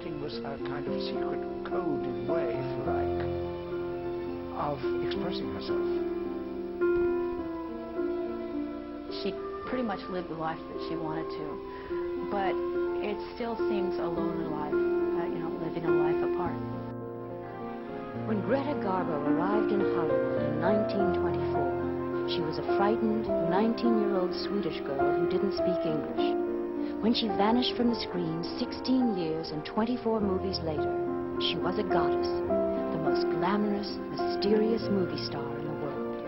writing was a kind of secret coded way, if you like, of expressing herself. She pretty much lived the life that she wanted to, but it still seems a lonely life, living a life apart. When Greta Garbo arrived in Hollywood in 1924, she was a frightened 19-year-old Swedish girl who didn't speak English. When she vanished from the screen 16 years and 24 movies later, she was a goddess, the most glamorous, mysterious movie star in the world.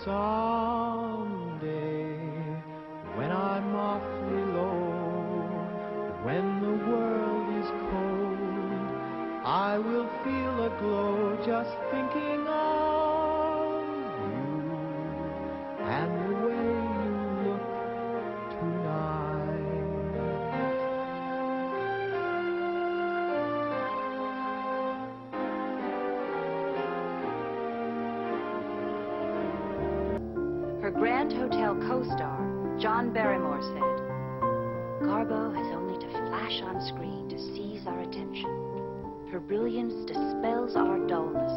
Someday, when I'm awfully low, when the world is cold, I will feel a glow just thinking of you and the way you look tonight. Her Grand Hotel co-star, John Barrymore, said, "Garbo has only to flash on screen to seize our attention. Her brilliance dispels our dullness.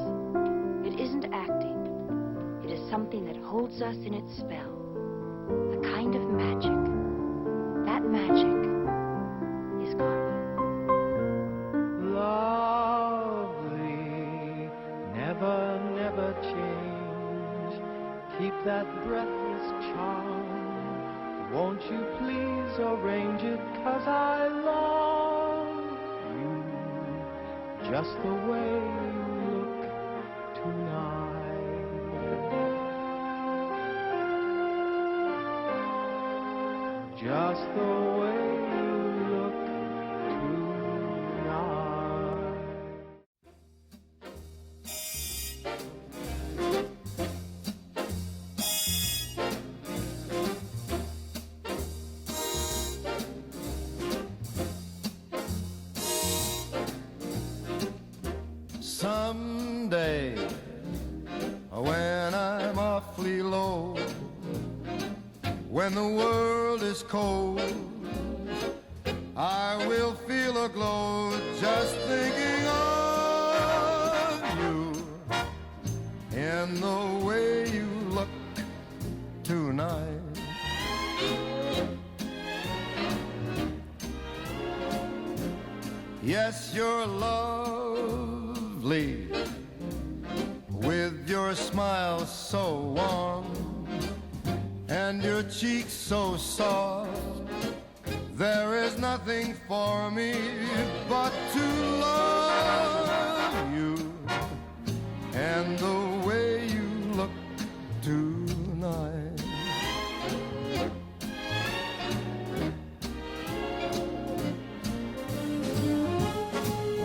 It isn't acting. It is something that holds us in its spell. A kind of magic. That magic is Garbo." Lovely, never, never change. Keep that breathless charm. Won't you please arrange it, 'cause I love you just the way you look tonight. Just the way you look tonight. Someday, when I'm awfully low, when the world is cold, I will feel a glow just thinking of you in the way you look tonight. Yes, you're lovely, with your smile so warm and your cheeks so soft. There is nothing for me but to love you and the way you look tonight.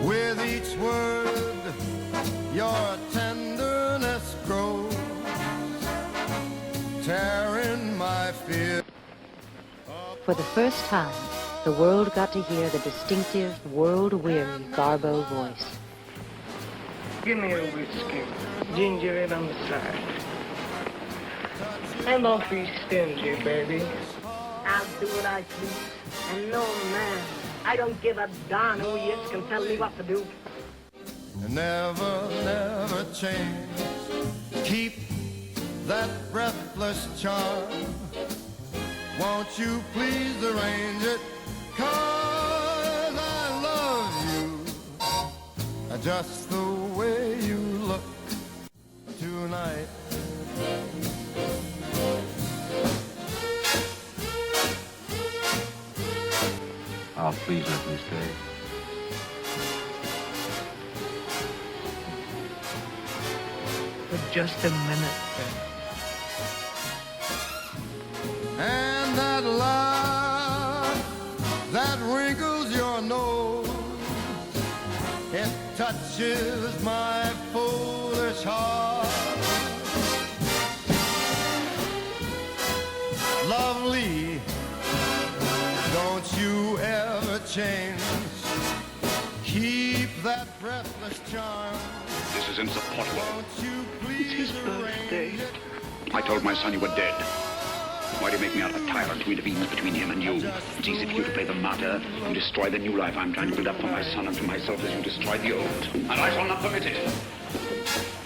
With each word, your tenderness grows, tearing my fear. For the first time, the world got to hear the distinctive, world-weary Garbo voice. Give me a whiskey, ginger ale on the side. And don't be stingy, baby. I'll do what I please. And no, man, I don't give a darn who he is can tell me what to do. Never, never change. Keep that breathless charm. Won't you please arrange it? 'Cause I love you just the way you look tonight. Oh, please let me stay. For just a minute. And that laugh that wrinkles your nose, it touches my foolish heart. Lovely, don't you ever change. Keep that breathless charm. This is insupportable. Won't you please It's his birthday. arrange it? I told my son you were dead. Why do you make me out of a tyrant who intervenes between him and you? It's easy for you to play the martyr and destroy the new life I'm trying to build up for my son and for myself as you destroy the old. And I shall not permit it.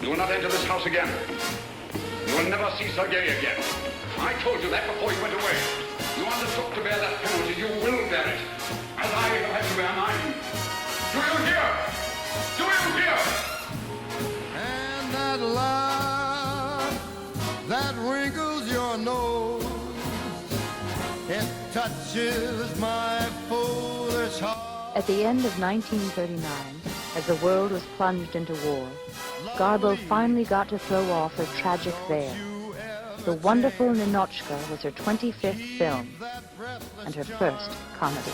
You will not enter this house again. You will never see Sergei again. I told you that before you went away. You undertook to bear that penalty. You will bear it. As I have had to bear mine. Do you hear? Do you hear? And that laugh that wrinkles your nose, it touches my foolish heart. At the end of 1939, as the world was plunged into war, Garbo finally got to throw off her tragic veil. The Wonderful Ninotchka was her 25th film and her first comedy.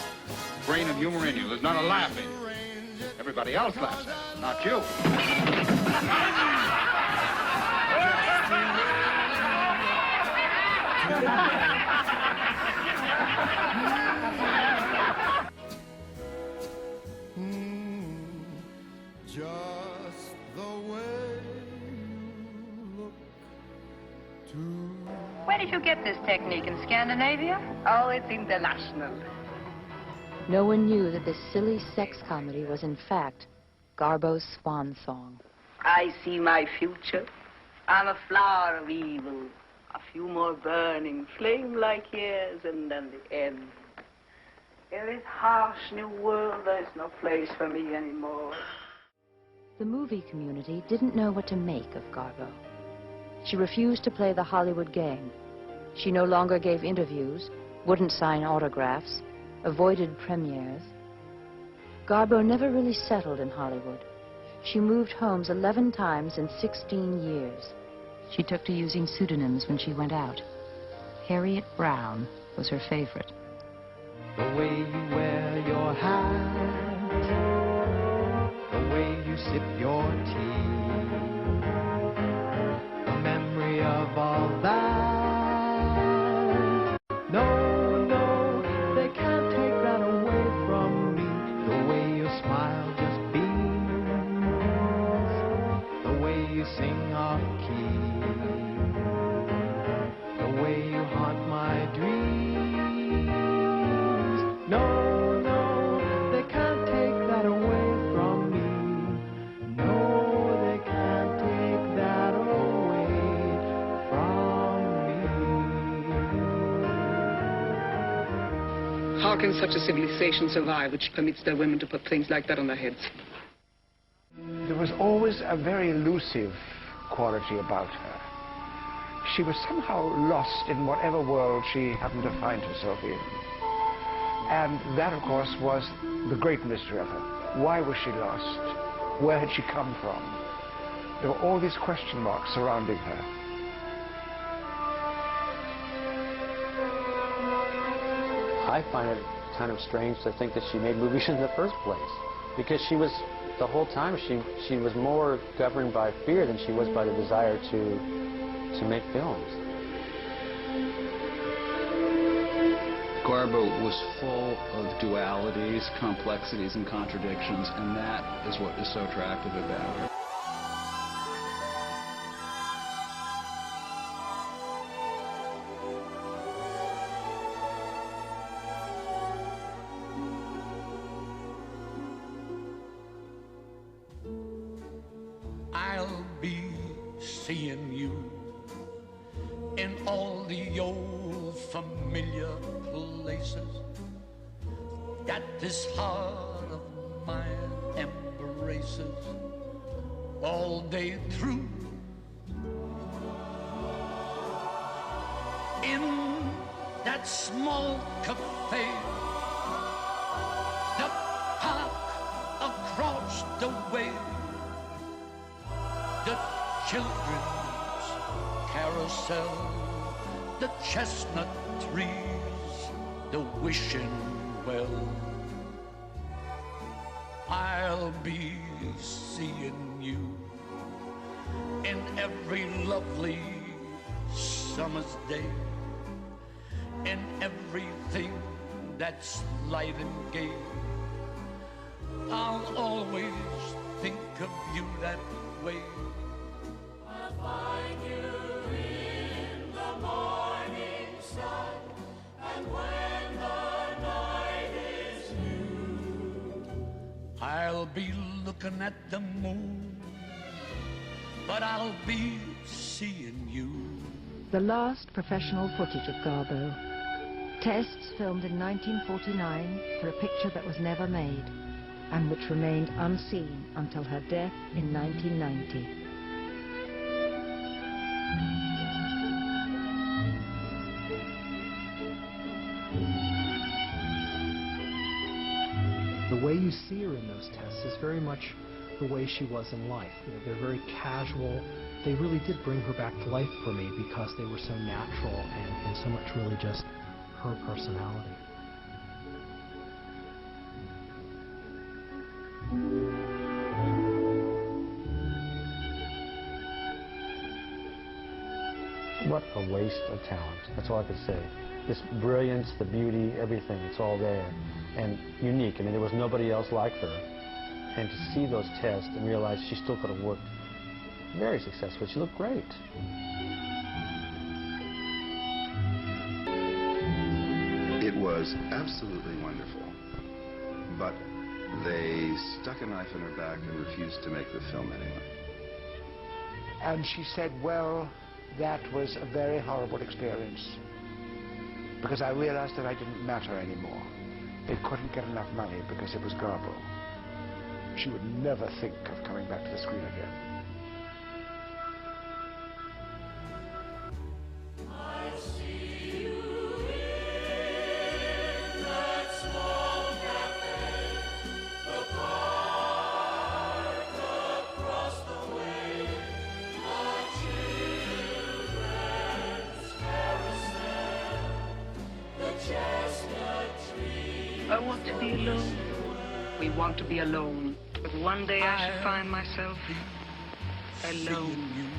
Brain of humor in you. There's not a laugh in you. Everybody else laughs at it, not you. Just the way you look to. Where did you get this technique? In Scandinavia? Oh, it's international. No one knew that this silly sex comedy was in fact Garbo's swan song. I see my future. I'm a flower of evil. A few more burning, flame-like years, and then the end. In this harsh new world, there's no place for me anymore. The movie community didn't know what to make of Garbo. She refused to play the Hollywood game. She no longer gave interviews, wouldn't sign autographs, avoided premieres. Garbo never really settled in Hollywood. She moved homes 11 times in 16 years. She took to using pseudonyms when she went out. Harriet Brown was her favorite. The way you wear your hat, the way you sip your tea, the memory of all that. No, no, they can't take that away from me. The way your smile just beams, the way you sing off key, the way you haunt my dreams. No, no, they can't take that away from me. No, they can't take that away from me. How can such a civilization survive which permits their women to put things like that on their heads? There was always a very elusive quality about her. She was somehow lost in whatever world she happened to find herself in. And that, of course, was the great mystery of her. Why was she lost? Where had she come from? There were all these question marks surrounding her. I find it kind of strange to think that she made movies in the first place, because she was, the whole time, she was more governed by fear than she was by the desire to make films. Garbo was full of dualities, complexities, and contradictions, and that is what is so attractive about her. I'll be seeing you in all the old familiar places that this heart of mine embraces all day through. In that small cafe, the park across the way, the children's carousel, the chestnut trees, the wishing well. I'll be seeing you in every lovely summer's day, in everything that's light and gay. I'll always think of you that way. I'll find you in the morning sun. I'll be looking at the moon, but I'll be seeing you. The last professional footage of Garbo. Tests filmed in 1949 for a picture that was never made and which remained unseen until her death in 1990. The way you see her in those tests is very much the way she was in life. You know, they're very casual. They really did bring her back to life for me because they were so natural and so much really just her personality. What a waste of talent. That's all I could say. This brilliance, the beauty, everything, it's all there. And unique. I mean, there was nobody else like her. And to see those tests and realize she still could have worked very successfully. She looked great. It was absolutely wonderful. But they stuck a knife in her back and refused to make the film anyway. And she said, well, that was a very horrible experience. Because I realized that I didn't matter anymore. They couldn't get enough money because it was Garbo. She would never think of coming back to the screen again. I see you in that small cafe, the park across the way, the children's carousel, the chestnut tree. I want to be alone. We want to be alone. But one day I shall find myself alone.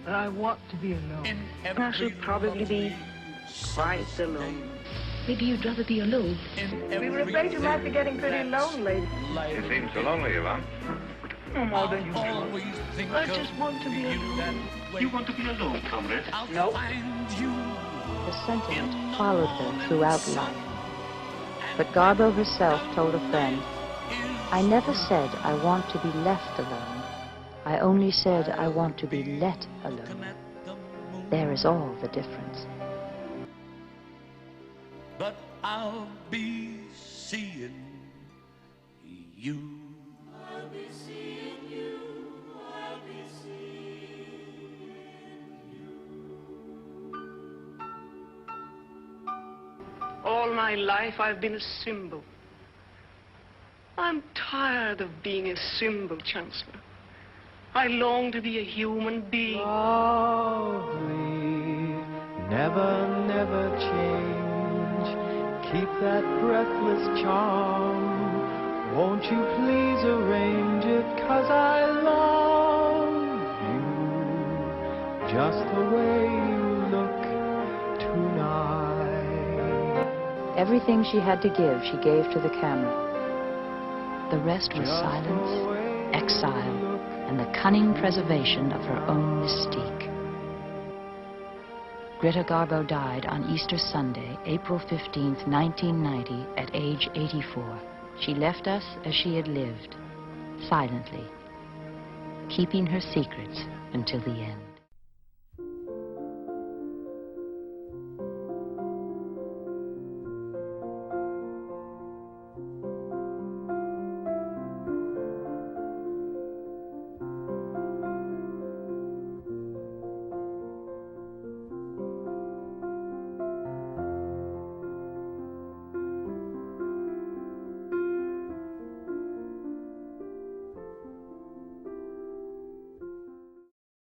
I want to be alone. I shall probably be quite alone. Maybe you'd rather be alone. We were afraid you might be getting pretty lonely. You seem so lonely, Yvonne. No more than you do. I just want to be alone. You want to be alone, comrade? No. The sentiment followed her throughout life. But Garbo herself told a friend, I never said I want to be left alone. I only said I want to be let alone. There is all the difference. But I'll be seeing you. I'll be seeing you. I'll be seeing you. All my life I've been a symbol. I'm tired of being a symbol, Chancellor. I long to be a human being. Lovely, never, never change. Keep that breathless charm. Won't you please arrange it? 'Cause I love you just the way you look tonight. Everything she had to give, she gave to the camera. The rest was silence, exile, and the cunning preservation of her own mystique. Greta Garbo died on Easter Sunday, April 15th, 1990, at age 84. She left us as she had lived, silently, keeping her secrets until the end.